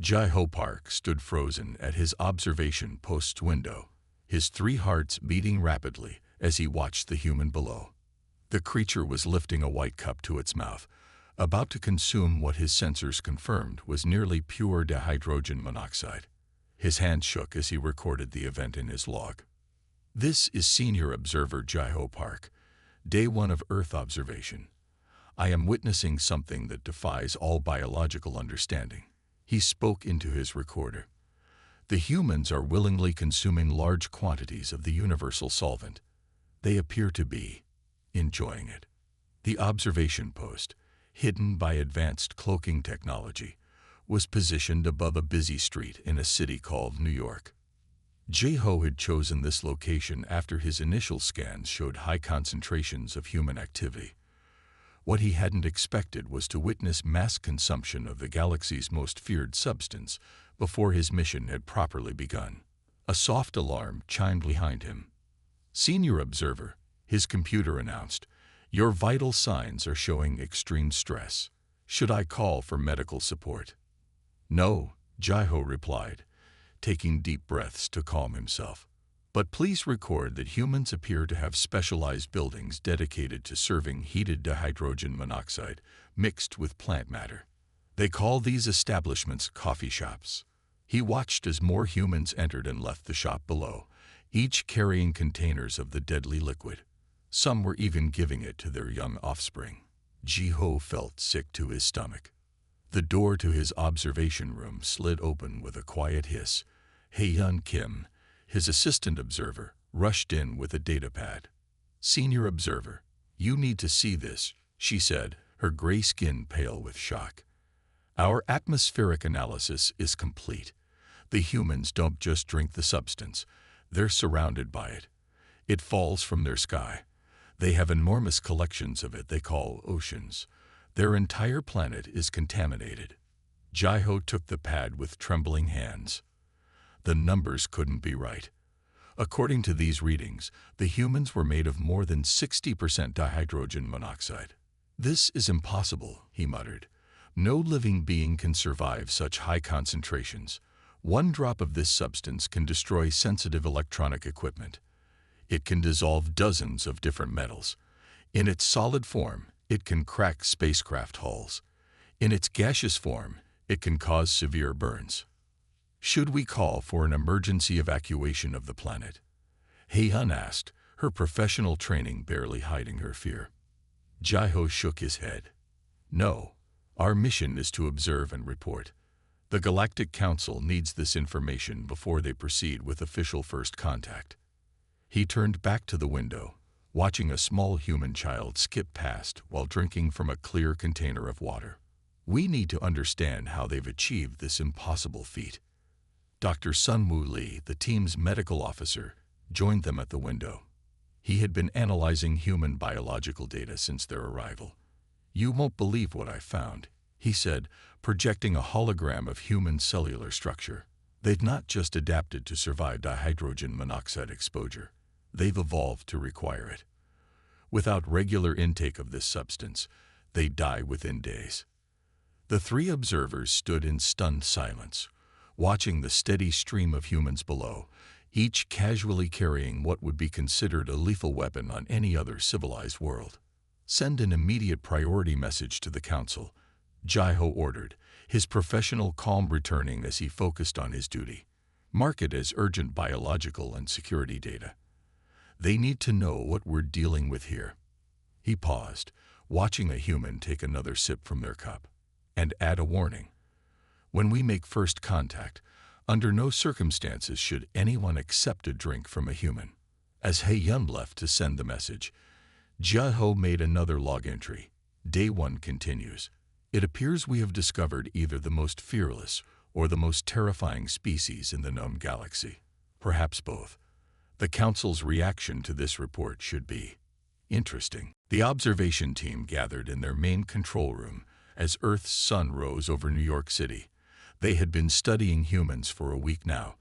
Jai-Ho Park stood frozen at his observation post's window, his three hearts beating rapidly as he watched the human below. The creature was lifting a white cup to its mouth, about to consume what his sensors confirmed was nearly pure dihydrogen monoxide. His hand shook as he recorded the event in his log. This is Senior Observer Jai-Ho Park, Day 1 of Earth observation. I am witnessing something that defies all biological understanding. He spoke into his recorder. The humans are willingly consuming large quantities of the universal solvent. They appear to be enjoying it. The observation post, hidden by advanced cloaking technology, was positioned above a busy street in a city called New York. Jai-Ho had chosen this location after his initial scans showed high concentrations of human activity. What he hadn't expected was to witness mass consumption of the galaxy's most feared substance before his mission had properly begun. A soft alarm chimed behind him. Senior Observer, his computer announced, "Your vital signs are showing extreme stress. Should I call for medical support?" "No," Jai-Ho replied, taking deep breaths to calm himself. "But please record that humans appear to have specialized buildings dedicated to serving heated dihydrogen monoxide mixed with plant matter. They call these establishments coffee shops." He watched as more humans entered and left the shop below, each carrying containers of the deadly liquid. Some were even giving it to their young offspring. Jai-Ho felt sick to his stomach. The door to his observation room slid open with a quiet hiss. Hae-Yun Kim, his assistant observer, rushed in with a datapad. "Senior Observer, you need to see this," she said, her gray skin pale with shock. "Our atmospheric analysis is complete. The humans don't just drink the substance, they're surrounded by it. It falls from their sky. They have enormous collections of it they call oceans. Their entire planet is contaminated." Jai-Ho took the pad with trembling hands. The numbers couldn't be right. According to these readings, the humans were made of more than 60% dihydrogen monoxide. "This is impossible," he muttered. "No living being can survive such high concentrations. One drop of this substance can destroy sensitive electronic equipment. It can dissolve dozens of different metals. In its solid form, it can crack spacecraft hulls. In its gaseous form, it can cause severe burns. Should we call for an emergency evacuation of the planet?" Hae-Yun asked, her professional training barely hiding her fear. Jai-Ho shook his head. "No, our mission is to observe and report. The Galactic Council needs this information before they proceed with official first contact." He turned back to the window, watching a small human child skip past while drinking from a clear container of water. "We need to understand how they've achieved this impossible feat." Dr. Sun-Woo Lee, the team's medical officer, joined them at the window. He had been analyzing human biological data since their arrival. "You won't believe what I found," he said, projecting a hologram of human cellular structure. "They've not just adapted to survive dihydrogen monoxide exposure. They've evolved to require it. Without regular intake of this substance, they die within days." The three observers stood in stunned silence, watching the steady stream of humans below, each casually carrying what would be considered a lethal weapon on any other civilized world. "Send an immediate priority message to the Council," Jai-Ho ordered, his professional calm returning as he focused on his duty. "Mark it as urgent biological and security data. They need to know what we're dealing with here." He paused, watching a human take another sip from their cup, and add a warning. "When we make first contact, under no circumstances should anyone accept a drink from a human." As Hae-Yun left to send the message, Jai-Ho made another log entry. "Day 1 continues. It appears we have discovered either the most fearless or the most terrifying species in the known galaxy. Perhaps both. The Council's reaction to this report should be interesting." The observation team gathered in their main control room as Earth's sun rose over New York City. They had been studying humans for a week now,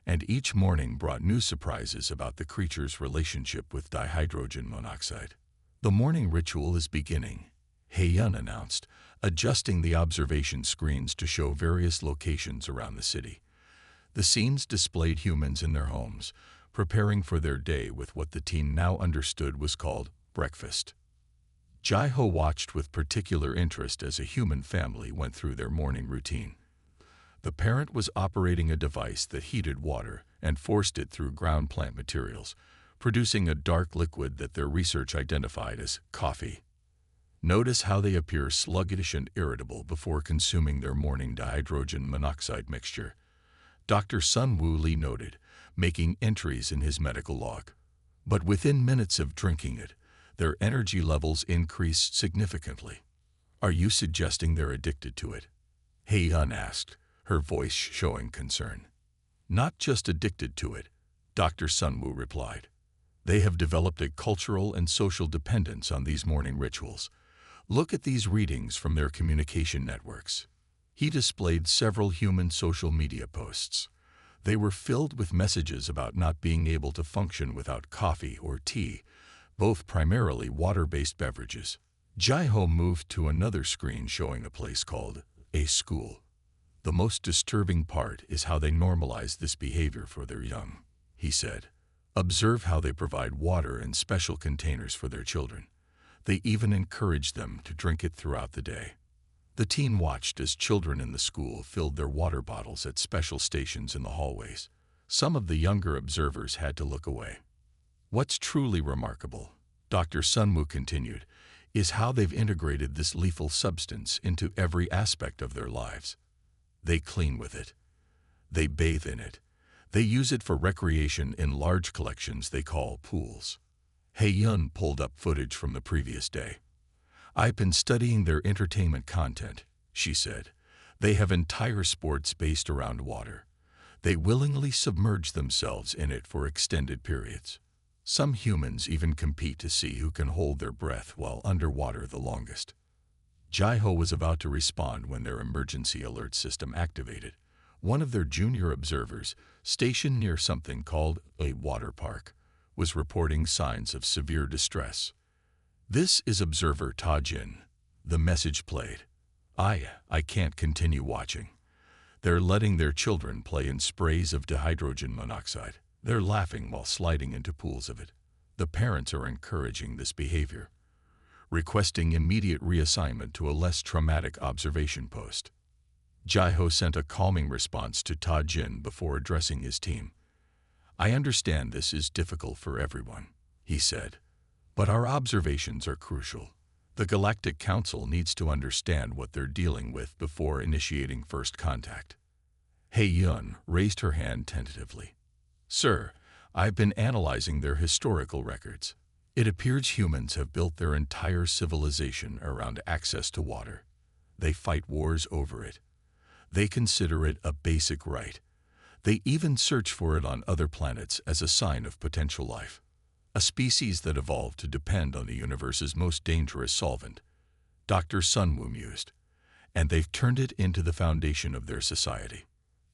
and each morning brought new surprises about the creature's relationship with dihydrogen monoxide. "The morning ritual is beginning," Heyun announced, adjusting the observation screens to show various locations around the city. The scenes displayed humans in their homes, preparing for their day with what the teen now understood was called breakfast. Jai-ho watched with particular interest as a human family went through their morning routine. The parent was operating a device that heated water and forced it through ground plant materials, producing a dark liquid that their research identified as coffee. Notice how they appear sluggish and irritable before consuming their morning dihydrogen monoxide mixture, Dr. Sun Woo Lee noted, making entries in his medical log. But within minutes of drinking it, their energy levels increased significantly. Are you suggesting they're addicted to it? Heyun asked, her voice showing concern. Not just addicted to it, Dr. Sun Woo replied. They have developed a cultural and social dependence on these morning rituals. Look at these readings from their communication networks. He displayed several human social media posts. They were filled with messages about not being able to function without coffee or tea, both primarily water-based beverages. Jai-ho moved to another screen showing a place called a school. The most disturbing part is how they normalize this behavior for their young, he said. Observe how they provide water in special containers for their children. They even encourage them to drink it throughout the day. The teen watched as children in the school filled their water bottles at special stations in the hallways. Some of the younger observers had to look away. What's truly remarkable, Dr. Sun Woo continued, is how they've integrated this lethal substance into every aspect of their lives. They clean with it. They bathe in it. They use it for recreation in large collections they call pools. Heyun pulled up footage from the previous day. I've been studying their entertainment content, she said. They have entire sports based around water. They willingly submerge themselves in it for extended periods. Some humans even compete to see who can hold their breath while underwater the longest. Jai-ho was about to respond when their emergency alert system activated. One of their junior observers, stationed near something called a water park, was reporting signs of severe distress. This is observer Ta Jin. The message played. I can't continue watching. They're letting their children play in sprays of dihydrogen monoxide. They're laughing while sliding into pools of it. The parents are encouraging this behavior, requesting immediate reassignment to a less traumatic observation post. Jai-ho sent a calming response to Ta Jin before addressing his team. I understand this is difficult for everyone, he said, but our observations are crucial. The Galactic Council needs to understand what they're dealing with before initiating first contact. Heyun raised her hand tentatively. Sir, I've been analyzing their historical records. It appears humans have built their entire civilization around access to water. They fight wars over it. They consider it a basic right. They even search for it on other planets as a sign of potential life. A species that evolved to depend on the universe's most dangerous solvent, Dr. Sun Woo mused, and they've turned it into the foundation of their society.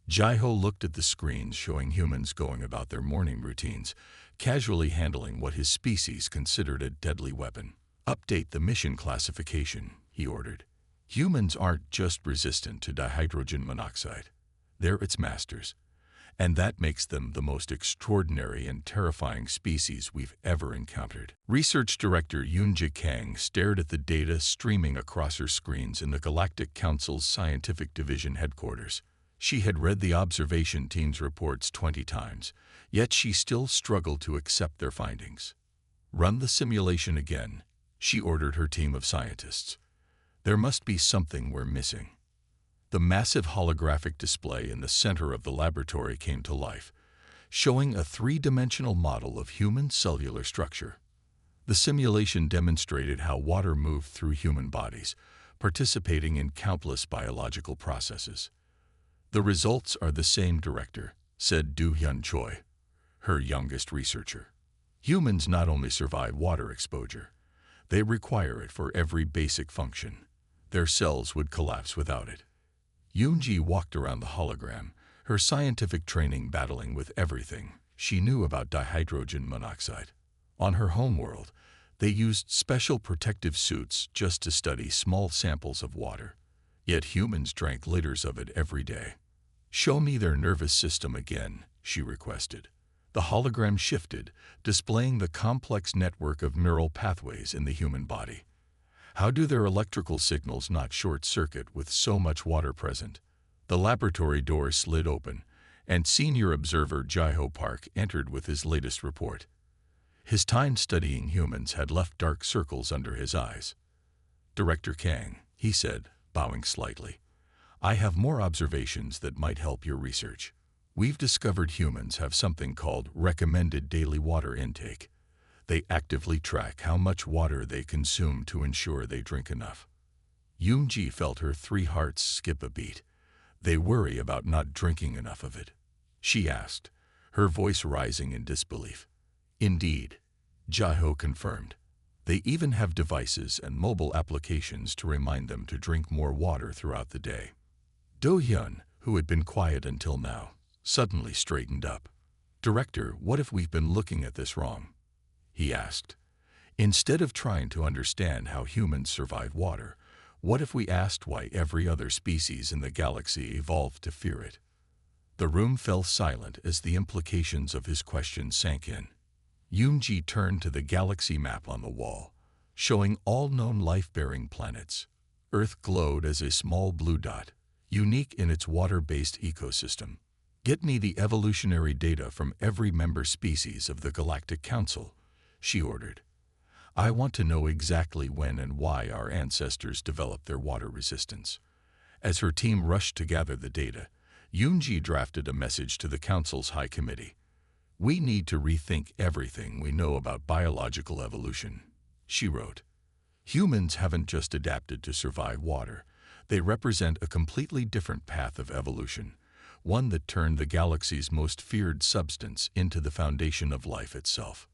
Jai-ho looked at the screens showing humans going about their morning routines, casually handling what his species considered a deadly weapon. Update the mission classification, he ordered. Humans aren't just resistant to dihydrogen monoxide. They're its masters. And that makes them the most extraordinary and terrifying species we've ever encountered. Research Director Yoon-ji Kang stared at the data streaming across her screens in the Galactic Council's Scientific Division headquarters. She had read the observation team's reports 20 times, yet she still struggled to accept their findings. Run the simulation again, she ordered her team of scientists. There must be something we're missing. The massive holographic display in the center of the laboratory came to life, showing a three-dimensional model of human cellular structure. The simulation demonstrated how water moved through human bodies, participating in countless biological processes. The results are the same, Director, said Do-hyun Choi, her youngest researcher. Humans not only survive water exposure, they require it for every basic function. Their cells would collapse without it. Yoon-ji walked around the hologram, her scientific training battling with everything she knew about dihydrogen monoxide. On her homeworld, They used special protective suits just to study small samples of water. Yet humans drank liters of it every day. "Show me their nervous system again," she requested. The hologram shifted, displaying the complex network of neural pathways in the human body. How do their electrical signals not short-circuit with so much water present? The laboratory door slid open, and senior observer Jaiho Park entered with his latest report. His time studying humans had left dark circles under his eyes. "Director Kang," he said, bowing slightly, "I have more observations that might help your research. We've discovered humans have something called recommended daily water intake. They actively track how much water they consume to ensure they drink enough." Yoonji felt her 3 hearts skip a beat. "They worry about not drinking enough of it?" she asked, her voice rising in disbelief. "Indeed," Jaiho confirmed. "They even have devices and mobile applications to remind them to drink more water throughout the day." Do-hyun, who had been quiet until now, suddenly straightened up. "Director, what if we've been looking at this wrong?" he asked. "Instead of trying to understand how humans survive water, what if we asked why every other species in the galaxy evolved to fear it?" The room fell silent as the implications of his question sank in. Yoonji turned to the galaxy map on the wall, showing all known life-bearing planets. Earth glowed as a small blue dot, unique in its water-based ecosystem. "Get me the evolutionary data from every member species of the Galactic Council," she ordered. "I want to know exactly when and why our ancestors developed their water resistance." As her team rushed to gather the data, Yoonji drafted a message to the Council's High Committee. "We need to rethink everything we know about biological evolution," she wrote. "Humans haven't just adapted to survive water. They represent a completely different path of evolution, one that turned the galaxy's most feared substance into the foundation of life itself."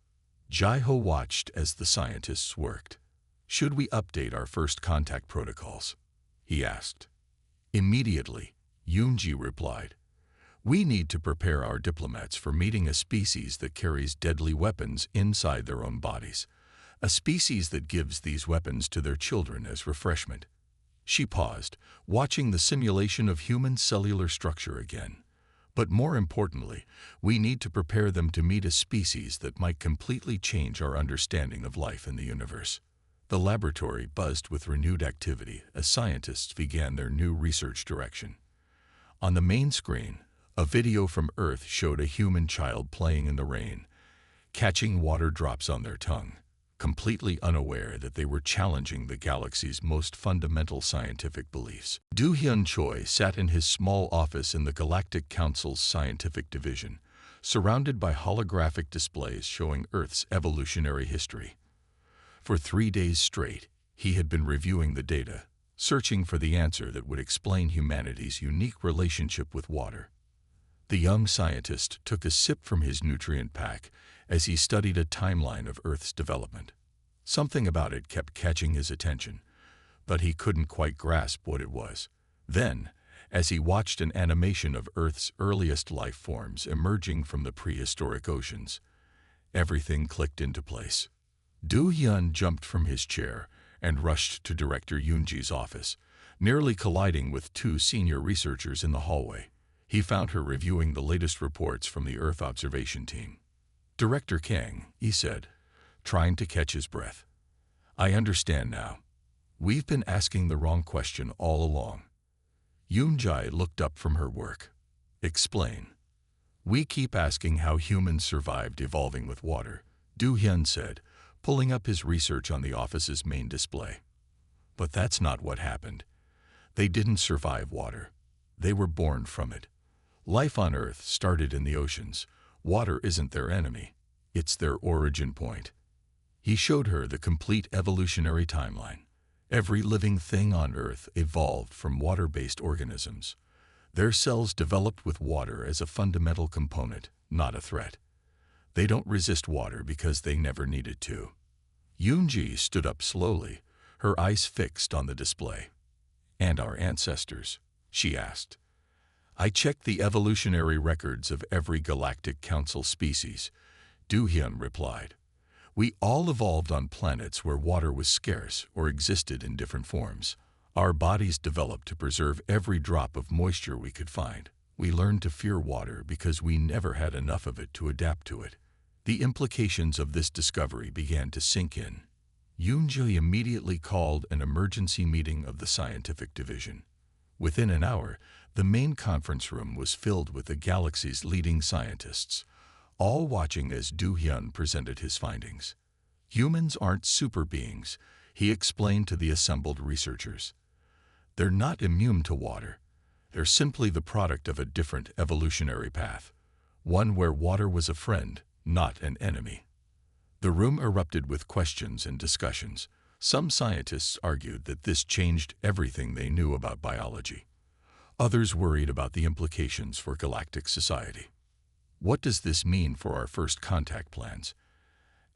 Jaiho watched as the scientists worked. "Should we update our first contact protocols?" he asked. "Immediately," Yoonji replied. "We need to prepare our diplomats for meeting a species that carries deadly weapons inside their own bodies, a species that gives these weapons to their children as refreshment." She paused, watching the simulation of human cellular structure again. "But more importantly, we need to prepare them to meet a species that might completely change our understanding of life in the universe." The laboratory buzzed with renewed activity as scientists began their new research direction. On the main screen, a video from Earth showed a human child playing in the rain, catching water drops on their tongue, completely unaware that they were challenging the galaxy's most fundamental scientific beliefs. Do-hyun Choi sat in his small office in the Galactic Council's scientific division, surrounded by holographic displays showing Earth's evolutionary history. For 3 days straight, he had been reviewing the data, searching for the answer that would explain humanity's unique relationship with water. The young scientist took a sip from his nutrient pack as he studied a timeline of Earth's development. Something about it kept catching his attention, but he couldn't quite grasp what it was. Then, as he watched an animation of Earth's earliest life forms emerging from the prehistoric oceans, everything clicked into place. Do-hyun jumped from his chair and rushed to Director Yoonji's office, nearly colliding with 2 senior researchers in the hallway. He found her reviewing the latest reports from the Earth observation team. "Director Kang," he said, trying to catch his breath. "I understand now. We've been asking the wrong question all along." Yoonji looked up from her work. "Explain." "We keep asking how humans survived evolving with water," Do-hyun said, pulling up his research on the office's main display. "But that's not what happened. They didn't survive water. They were born from it. Life on Earth started in the oceans. Water isn't their enemy. It's their origin point." He showed her the complete evolutionary timeline. Every living thing on Earth evolved from water-based organisms. Their cells developed with water as a fundamental component, not a threat. They don't resist water because they never needed to. Yoonji stood up slowly, her eyes fixed on the display. "And our ancestors?" she asked. "I checked the evolutionary records of every Galactic Council species," Do-hyun replied. We all evolved on planets where water was scarce or existed in different forms. Our bodies developed to preserve every drop of moisture we could find. We learned to fear water because we never had enough of it to adapt to it. The implications of this discovery began to sink in. Yoonjae immediately called an emergency meeting of the scientific division. Within an hour, the main conference room was filled with the galaxy's leading scientists, all watching as Do-hyun presented his findings. Humans aren't super beings, he explained to the assembled researchers. They're not immune to water. They're simply the product of a different evolutionary path, one where water was a friend, not an enemy. The room erupted with questions and discussions. Some scientists argued that this changed everything they knew about biology. Others worried about the implications for galactic society. What does this mean for our first contact plans?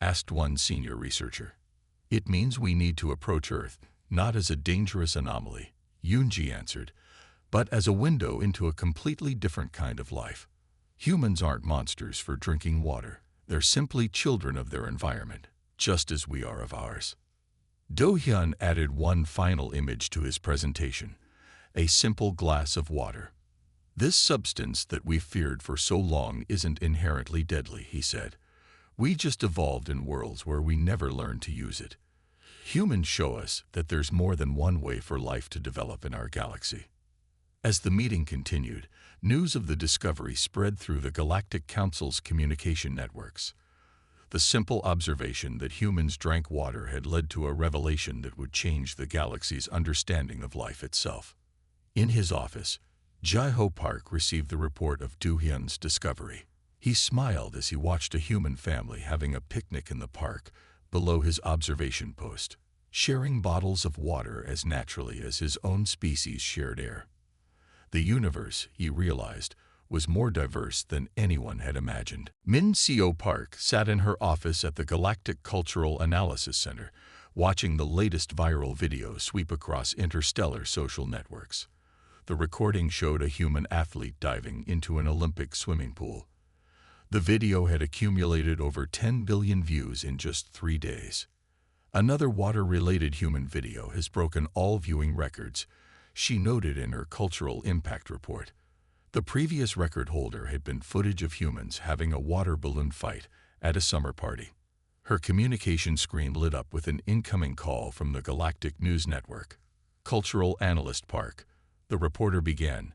Asked one senior researcher. It means we need to approach Earth, not as a dangerous anomaly, Yoonji answered, but as a window into a completely different kind of life. Humans aren't monsters for drinking water. They're simply children of their environment, just as we are of ours. Do-hyun added one final image to his presentation, a simple glass of water. This substance that we've feared for so long isn't inherently deadly, he said. We just evolved in worlds where we never learned to use it. Humans show us that there's more than one way for life to develop in our galaxy. As the meeting continued, news of the discovery spread through the Galactic Council's communication networks. The simple observation that humans drank water had led to a revelation that would change the galaxy's understanding of life itself. In his office, Jae-ho Park received the report of Do-hyun's discovery. He smiled as he watched a human family having a picnic in the park below his observation post, sharing bottles of water as naturally as his own species shared air. The universe, he realized, was more diverse than anyone had imagined. Min-seo Park sat in her office at the Galactic Cultural Analysis Center, watching the latest viral video sweep across interstellar social networks. The recording showed a human athlete diving into an Olympic swimming pool. The video had accumulated over 10 billion views in just 3 days. Another water-related human video has broken all viewing records, she noted in her cultural impact report. The previous record holder had been footage of humans having a water balloon fight at a summer party. Her communication screen lit up with an incoming call from the Galactic News Network. Cultural Analyst Park. The reporter began.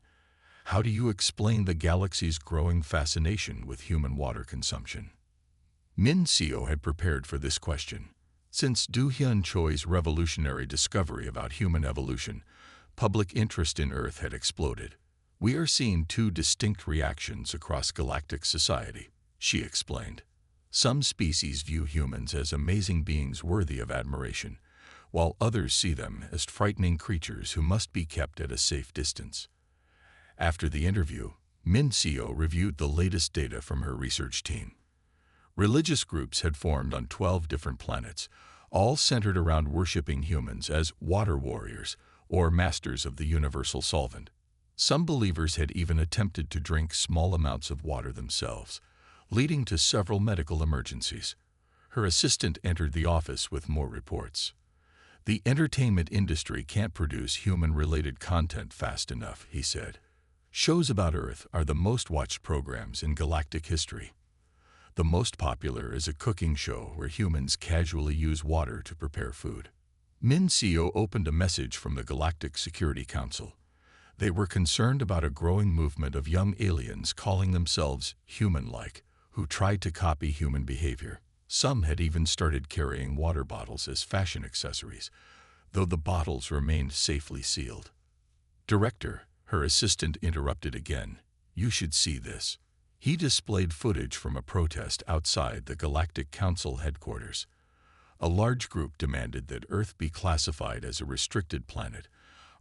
How do you explain the galaxy's growing fascination with human water consumption? Min-seo had prepared for this question. Since Do-hyun Choi's revolutionary discovery about human evolution, public interest in Earth had exploded. We are seeing two distinct reactions across galactic society, she explained. Some species view humans as amazing beings worthy of admiration, while others see them as frightening creatures who must be kept at a safe distance. After the interview, Min-seo reviewed the latest data from her research team. Religious groups had formed on 12 different planets, all centered around worshipping humans as water warriors or masters of the universal solvent. Some believers had even attempted to drink small amounts of water themselves, leading to several medical emergencies. Her assistant entered the office with more reports. The entertainment industry can't produce human-related content fast enough, he said. Shows about Earth are the most watched programs in galactic history. The most popular is a cooking show where humans casually use water to prepare food. Min-seo opened a message from the Galactic Security Council. They were concerned about a growing movement of young aliens calling themselves human-like, who tried to copy human behavior. Some had even started carrying water bottles as fashion accessories, though the bottles remained safely sealed. Director, her assistant interrupted again. You should see this. He displayed footage from a protest outside the Galactic Council headquarters. A large group demanded that Earth be classified as a restricted planet,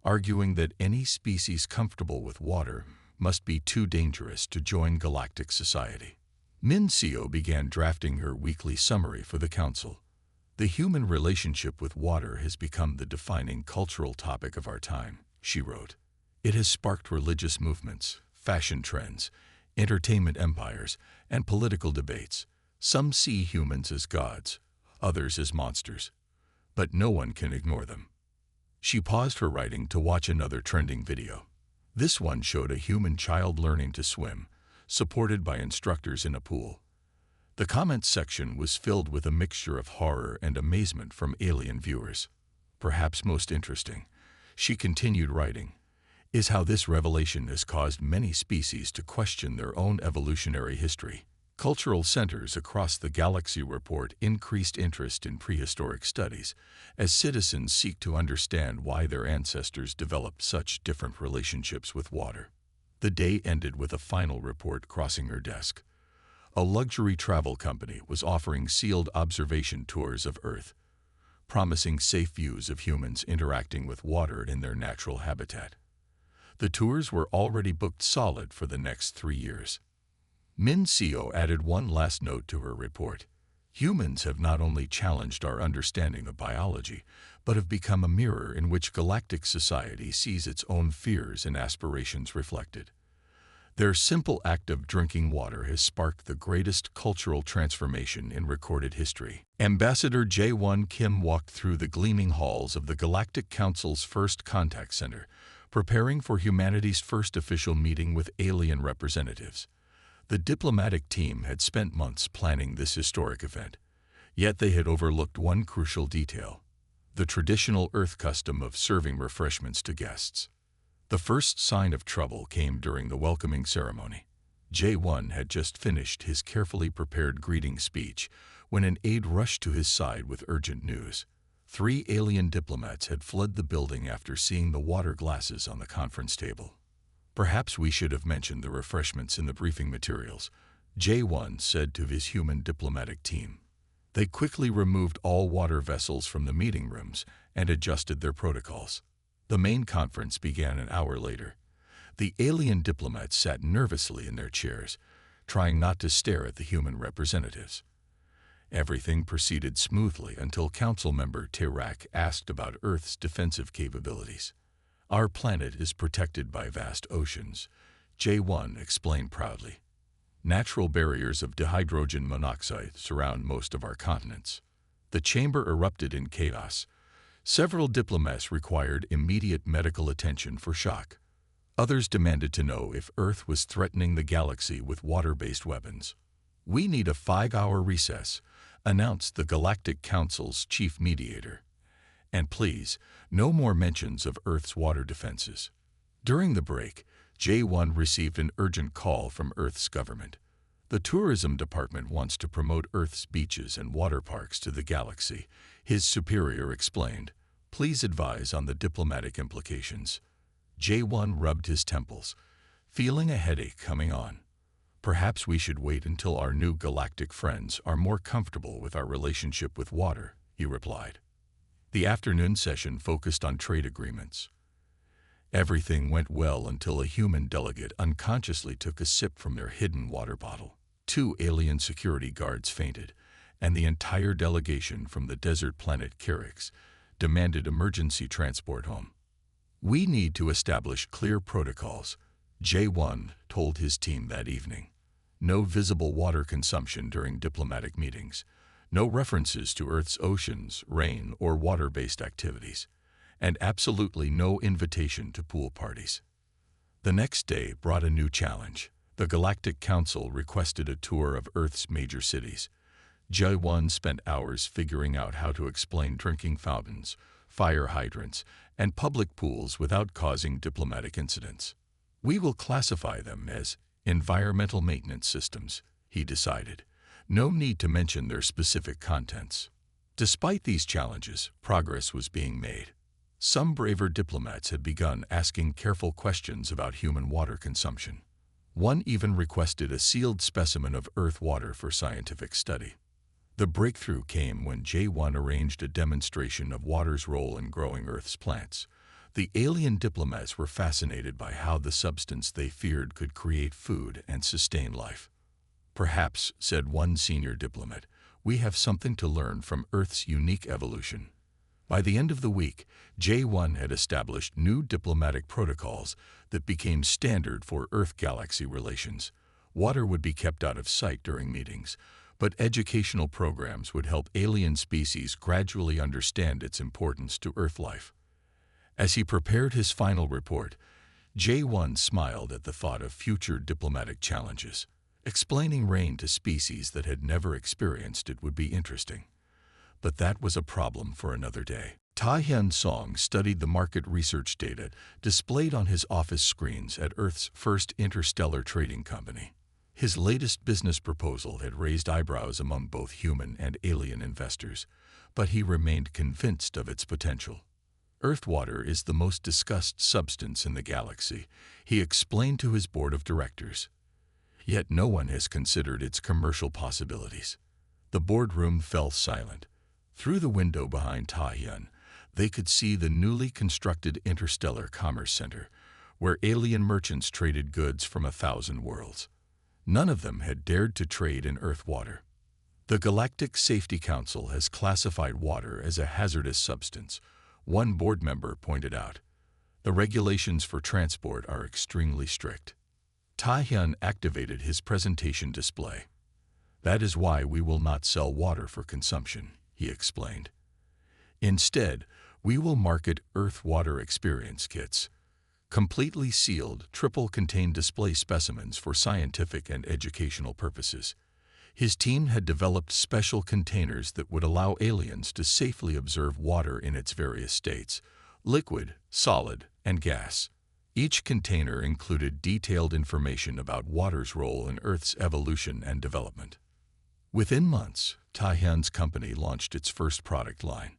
arguing that any species comfortable with water must be too dangerous to join galactic society. Min-seo began drafting her weekly summary for the council. The human relationship with water has become the defining cultural topic of our time, she wrote. It has sparked religious movements, fashion trends, entertainment empires, and political debates. Some see humans as gods, others as monsters. But no one can ignore them. She paused her writing to watch another trending video. This one showed a human child learning to swim, supported by instructors in a pool. The comments section was filled with a mixture of horror and amazement from alien viewers. Perhaps most interesting, she continued writing, is how this revelation has caused many species to question their own evolutionary history. Cultural centers across the galaxy report increased interest in prehistoric studies as citizens seek to understand why their ancestors developed such different relationships with water. The day ended with a final report crossing her desk. A luxury travel company was offering sealed observation tours of Earth, promising safe views of humans interacting with water in their natural habitat. The tours were already booked solid for the next 3 years. Min Seo added one last note to her report. Humans have not only challenged our understanding of biology, but have become a mirror in which galactic society sees its own fears and aspirations reflected. Their simple act of drinking water has sparked the greatest cultural transformation in recorded history. Ambassador Jae-won Kim walked through the gleaming halls of the Galactic Council's first contact center, preparing for humanity's first official meeting with alien representatives. The diplomatic team had spent months planning this historic event, yet they had overlooked one crucial detail: the traditional Earth custom of serving refreshments to guests. The first sign of trouble came during the welcoming ceremony. Jae-won had just finished his carefully prepared greeting speech when an aide rushed to his side with urgent news. 3 alien diplomats had fled the building after seeing the water glasses on the conference table. Perhaps we should have mentioned the refreshments in the briefing materials, Jae-won said to his human diplomatic team. They quickly removed all water vessels from the meeting rooms and adjusted their protocols. The main conference began an hour later. The alien diplomats sat nervously in their chairs, trying not to stare at the human representatives. Everything proceeded smoothly until Council member Tae-rak asked about Earth's defensive capabilities. Our planet is protected by vast oceans, Jae-won explained proudly. Natural barriers of dihydrogen monoxide surround most of our continents. The chamber erupted in chaos. Several diplomats required immediate medical attention for shock. Others demanded to know if Earth was threatening the galaxy with water-based weapons. We need a 5-hour recess, announced the Galactic Council's chief mediator. And please, no more mentions of Earth's water defenses. During the break, Jae-won received an urgent call from Earth's government. The tourism department wants to promote Earth's beaches and water parks to the galaxy, his superior explained. Please advise on the diplomatic implications. Jae-won rubbed his temples, feeling a headache coming on. Perhaps we should wait until our new galactic friends are more comfortable with our relationship with water, he replied. The afternoon session focused on trade agreements. Everything went well until a human delegate unconsciously took a sip from their hidden water bottle. 2 alien security guards fainted, and the entire delegation from the desert planet Kerix demanded emergency transport home. We need to establish clear protocols, Jae-won told his team that evening. No visible water consumption during diplomatic meetings, no references to Earth's oceans, rain, or water-based activities, and absolutely no invitation to pool parties. The next day brought a new challenge. The Galactic Council requested a tour of Earth's major cities. Jae-won spent hours figuring out how to explain drinking fountains, fire hydrants, and public pools without causing diplomatic incidents. We will classify them as environmental maintenance systems, he decided. No need to mention their specific contents. Despite these challenges, progress was being made. Some braver diplomats had begun asking careful questions about human water consumption. One even requested a sealed specimen of Earth water for scientific study. The breakthrough came when Jae-won arranged a demonstration of water's role in growing Earth's plants. The alien diplomats were fascinated by how the substance they feared could create food and sustain life. Perhaps, said one senior diplomat, we have something to learn from Earth's unique evolution. By the end of the week, Jae-won had established new diplomatic protocols that became standard for Earth-galaxy relations. Water would be kept out of sight during meetings, but educational programs would help alien species gradually understand its importance to Earth life. As he prepared his final report, J1 smiled at the thought of future diplomatic challenges. Explaining rain to species that had never experienced it would be interesting. But that was a problem for another day. Ta-Hyun Song studied the market research data displayed on his office screens at Earth's first interstellar trading company. His latest business proposal had raised eyebrows among both human and alien investors, but he remained convinced of its potential. Earth water is the most discussed substance in the galaxy, he explained to his board of directors. Yet no one has considered its commercial possibilities. The boardroom fell silent. Through the window behind Ta-Hyun, they could see the newly constructed Interstellar Commerce Center, where alien merchants traded goods from 1,000 worlds. None of them had dared to trade in Earth water. The Galactic Safety Council has classified water as a hazardous substance, one board member pointed out. The regulations for transport are extremely strict. Ta-Hyun activated his presentation display. That is why we will not sell water for consumption, he explained. Instead, we will market Earth Water Experience Kits, completely sealed, triple-contained display specimens for scientific and educational purposes. His team had developed special containers that would allow aliens to safely observe water in its various states, liquid, solid, and gas. Each container included detailed information about water's role in Earth's evolution and development. Within months, Ta-Hyun's company launched its first product line.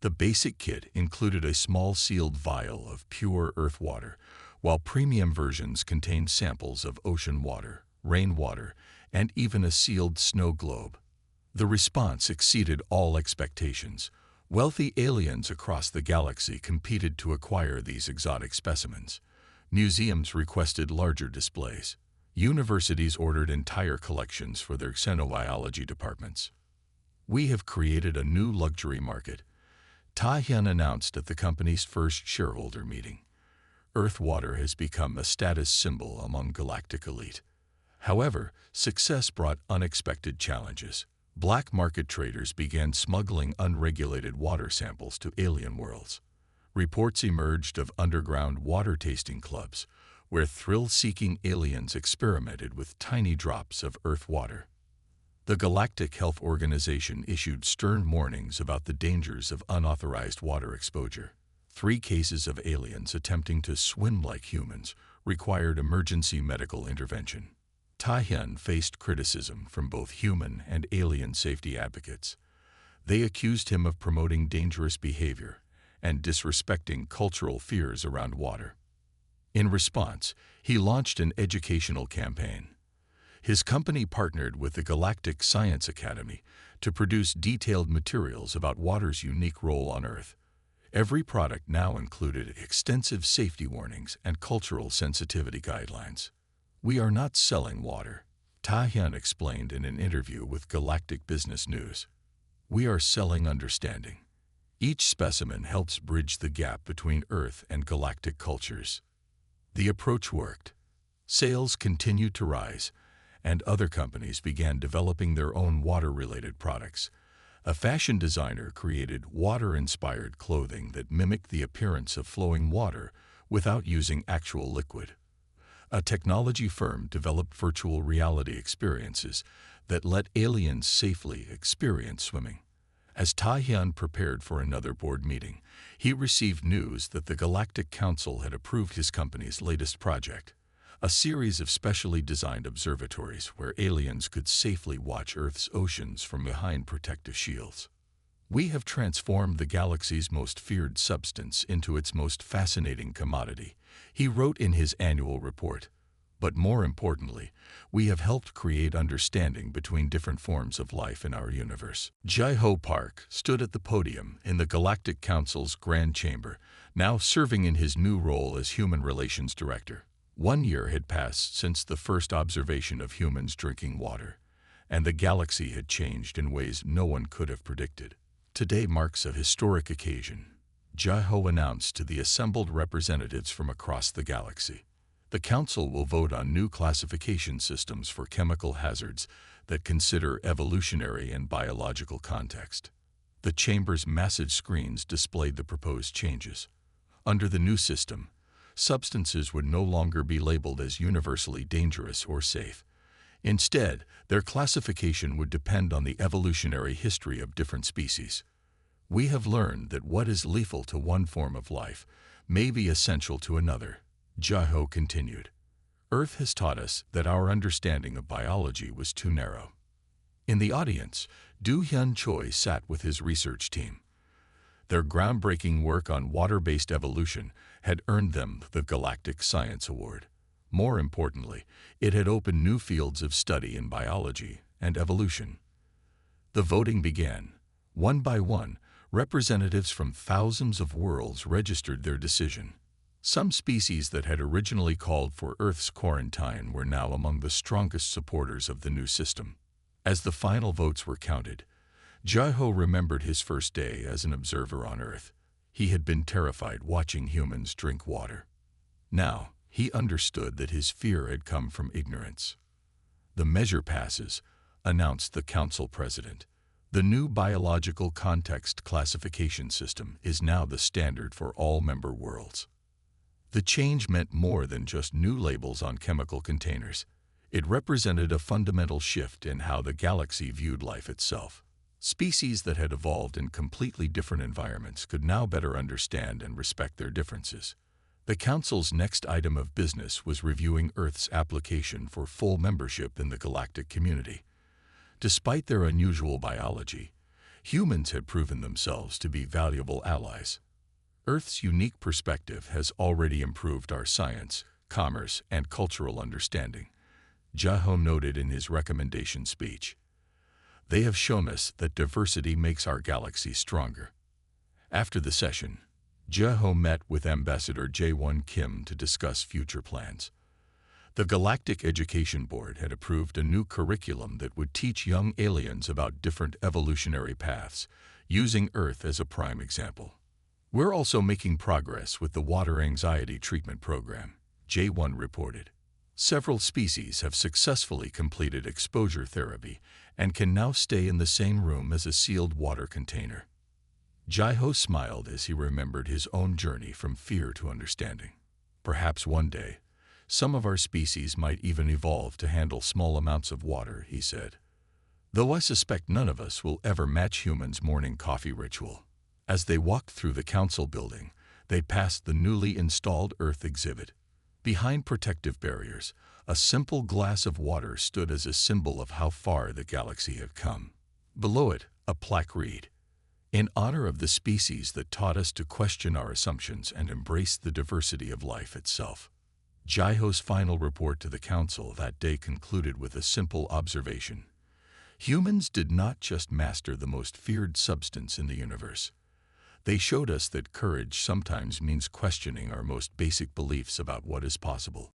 The basic kit included a small sealed vial of pure Earth water, while premium versions contained samples of ocean water, rainwater, and even a sealed snow globe. The response exceeded all expectations. Wealthy aliens across the galaxy competed to acquire these exotic specimens. Museums requested larger displays. Universities ordered entire collections for their xenobiology departments. We have created a new luxury market, Ta-Hyun announced at the company's first shareholder meeting. Earth water has become a status symbol among galactic elite. However, success brought unexpected challenges. Black market traders began smuggling unregulated water samples to alien worlds. Reports emerged of underground water tasting clubs, where thrill-seeking aliens experimented with tiny drops of Earth water. The Galactic Health Organization issued stern warnings about the dangers of unauthorized water exposure. 3 cases of aliens attempting to swim like humans required emergency medical intervention. Ta-Hyun faced criticism from both human and alien safety advocates. They accused him of promoting dangerous behavior and disrespecting cultural fears around water. In response, he launched an educational campaign. His company partnered with the Galactic Science Academy to produce detailed materials about water's unique role on Earth. Every product now included extensive safety warnings and cultural sensitivity guidelines. We are not selling water, Ta-Hyun explained in an interview with Galactic Business News. We are selling understanding. Each specimen helps bridge the gap between Earth and galactic cultures. The approach worked. Sales continued to rise, and other companies began developing their own water-related products. A fashion designer created water-inspired clothing that mimicked the appearance of flowing water without using actual liquid. A technology firm developed virtual reality experiences that let aliens safely experience swimming. As Ta-Hyun prepared for another board meeting, he received news that the Galactic Council had approved his company's latest project, a series of specially designed observatories where aliens could safely watch Earth's oceans from behind protective shields. We have transformed the galaxy's most feared substance into its most fascinating commodity, he wrote in his annual report. But more importantly, we have helped create understanding between different forms of life in our universe. Jae-ho Park stood at the podium in the Galactic Council's Grand Chamber, now serving in his new role as Human Relations Director. 1 year had passed since the first observation of humans drinking water, and the galaxy had changed in ways no one could have predicted. Today marks a historic occasion, Jae-ho announced to the assembled representatives from across the galaxy. The Council will vote on new classification systems for chemical hazards that consider evolutionary and biological context. The chamber's massive screens displayed the proposed changes. Under the new system, substances would no longer be labeled as universally dangerous or safe. Instead, their classification would depend on the evolutionary history of different species. We have learned that what is lethal to one form of life may be essential to another, Jaho continued. Earth has taught us that our understanding of biology was too narrow. In the audience, Du Hyun Choi sat with his research team. Their groundbreaking work on water-based evolution had earned them the Galactic Science Award. More importantly, it had opened new fields of study in biology and evolution. The voting began. One by one, representatives from thousands of worlds registered their decision. Some species that had originally called for Earth's quarantine were now among the strongest supporters of the new system. As the final votes were counted, Jaho remembered his first day as an observer on Earth. He had been terrified watching humans drink water. Now, he understood that his fear had come from ignorance. "The measure passes," announced the council president. "The new biological context classification system is now the standard for all member worlds." The change meant more than just new labels on chemical containers. It represented a fundamental shift in how the galaxy viewed life itself. Species that had evolved in completely different environments could now better understand and respect their differences. The Council's next item of business was reviewing Earth's application for full membership in the galactic community. Despite their unusual biology, humans had proven themselves to be valuable allies. Earth's unique perspective has already improved our science, commerce, and cultural understanding, Jaho noted in his recommendation speech. They have shown us that diversity makes our galaxy stronger. After the session, Jaho met with Ambassador Jae-won Kim to discuss future plans. The Galactic Education Board had approved a new curriculum that would teach young aliens about different evolutionary paths, using Earth as a prime example. "We're also making progress with the water anxiety treatment program," Jae-won reported. "Several species have successfully completed exposure therapy and can now stay in the same room as a sealed water container." Jae-ho smiled as he remembered his own journey from fear to understanding. "Perhaps one day, some of our species might even evolve to handle small amounts of water," he said. "Though I suspect none of us will ever match humans' morning coffee ritual." As they walked through the council building, they passed the newly installed Earth exhibit. Behind protective barriers, a simple glass of water stood as a symbol of how far the galaxy had come. Below it, a plaque read, "In honor of the species that taught us to question our assumptions and embrace the diversity of life itself." Jae-ho's final report to the council that day concluded with a simple observation. Humans did not just master the most feared substance in the universe. They showed us that courage sometimes means questioning our most basic beliefs about what is possible.